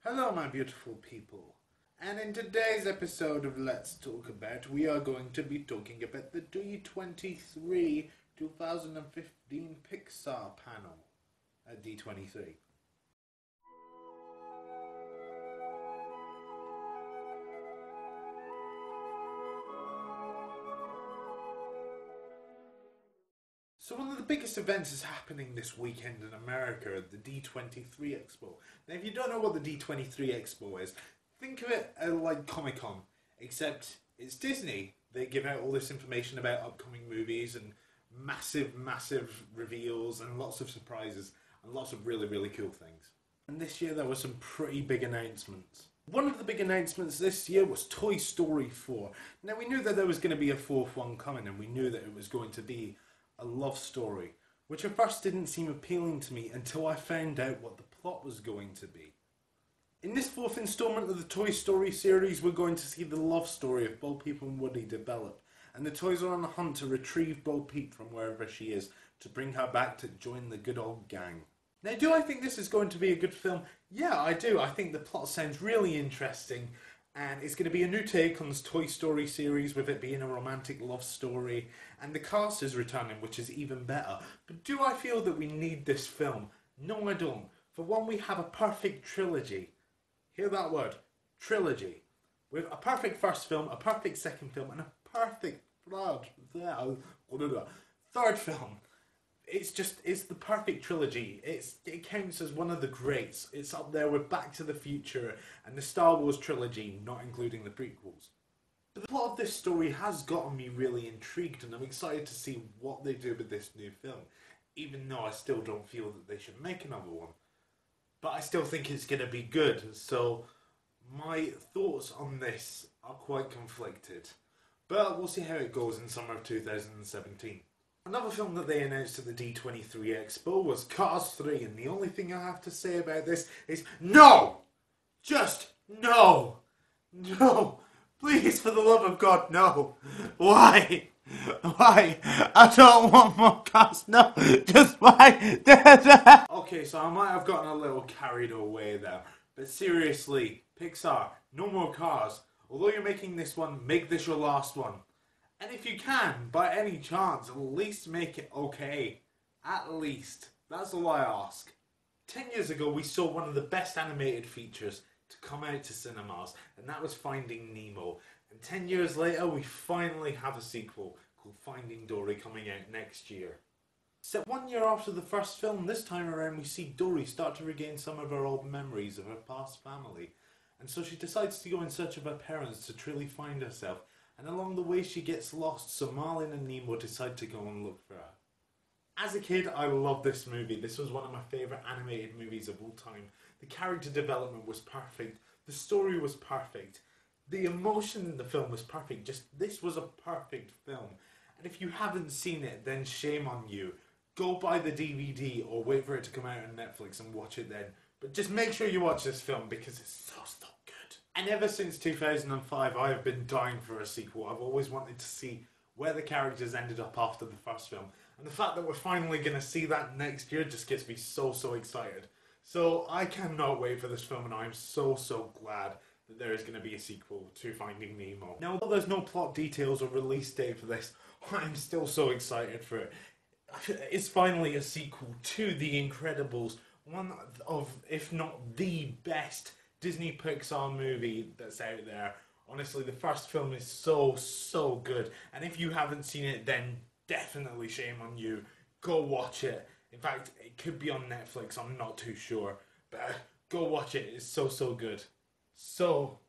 Hello my beautiful people, and in today's episode of Let's Talk About, we are going to be talking about the D23 2015 Pixar panel at D23. So one of the biggest events is happening this weekend in America at the D23 Expo. Now if you don't know what the D23 Expo is, think of it like Comic-Con, except it's Disney. They give out all this information about upcoming movies and massive reveals and lots of surprises and lots of really cool things. And this year there were some pretty big announcements. One of the big announcements this year was Toy Story 4. Now we knew that there was going to be a fourth one coming, and we knew that it was going to be a love story, which at first didn't seem appealing to me until I found out what the plot was going to be. In this fourth installment of the Toy Story series, we're going to see the love story of Bo Peep and Woody develop, and the toys are on a hunt to retrieve Bo Peep from wherever she is, to bring her back to join the good old gang. Now, do I think this is going to be a good film? Yeah, I do. I think the plot sounds really interesting, and it's going to be a new take on this Toy Story series, with it being a romantic love story, and the cast is returning, which is even better. But do I feel that we need this film? No, I don't. For one, we have a perfect trilogy. Hear that word? Trilogy. With a perfect first film, a perfect second film, and a perfect third film. It's the perfect trilogy. It counts as one of the greats. It's up there with Back to the Future and the Star Wars trilogy, not including the prequels. But the plot of this story has gotten me really intrigued, and I'm excited to see what they do with this new film, even though I still don't feel that they should make another one. But I still think it's going to be good, so my thoughts on this are quite conflicted. But we'll see how it goes in summer of 2017. Another film that they announced at the D23 Expo was Cars 3, and the only thing I have to say about this is no! Just no! No! Please, for the love of God, no! Why? Why? I don't want more cars, no! Just why? Okay, so I might have gotten a little carried away there, but seriously, Pixar, no more cars. Although you're making this one, make this your last one. And if you can, by any chance, at least make it okay. At least. That's all I ask. 10 years ago, we saw one of the best animated features to come out to cinemas, and that was Finding Nemo. And 10 years later, we finally have a sequel called Finding Dory coming out next year. Set 1 year after the first film, this time around we see Dory start to regain some of her old memories of her past family. And so she decides to go in search of her parents to truly find herself. And along the way she gets lost, so Marlin and Nemo decide to go and look for her. As a kid, I loved this movie. This was one of my favourite animated movies of all time. The character development was perfect. The story was perfect. The emotion in the film was perfect. This was a perfect film. And if you haven't seen it, then shame on you. Go buy the DVD or wait for it to come out on Netflix and watch it then. But just make sure you watch this film because it's so good. And ever since 2005, I have been dying for a sequel. I've always wanted to see where the characters ended up after the first film. And the fact that we're finally going to see that next year just gets me so excited. So I cannot wait for this film, and I'm so glad that there is going to be a sequel to Finding Nemo. Now, although there's no plot details or release date for this, I'm still so excited for it. It's finally a sequel to The Incredibles, one of, if not the best Disney Pixar movie that's out there. Honestly, the first film is so good, and if you haven't seen it, then definitely shame on you. Go watch it. In fact, it could be on Netflix, I'm not too sure, but go watch it. It's so good. So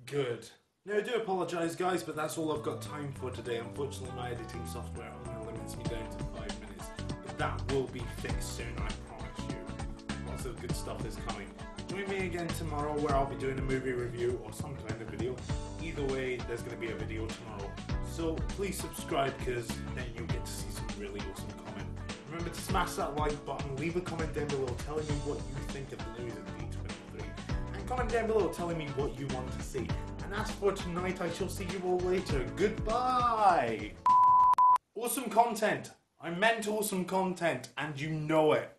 good. Now, I do apologise guys, but that's all I've got time for today. Unfortunately, my editing software only limits me down to 5 minutes, but that will be fixed soon, I promise you. Lots of good stuff is coming. Join me again tomorrow, where I'll be doing a movie review or some kind of video. Either way, there's going to be a video tomorrow. So please subscribe, because then you'll get to see some really awesome comment. Remember to smash that like button, leave a comment down below telling me what you think of the news of D23. And comment down below telling me what you want to see. And as for tonight, I shall see you all later. Goodbye! Awesome content. I meant awesome content, and you know it.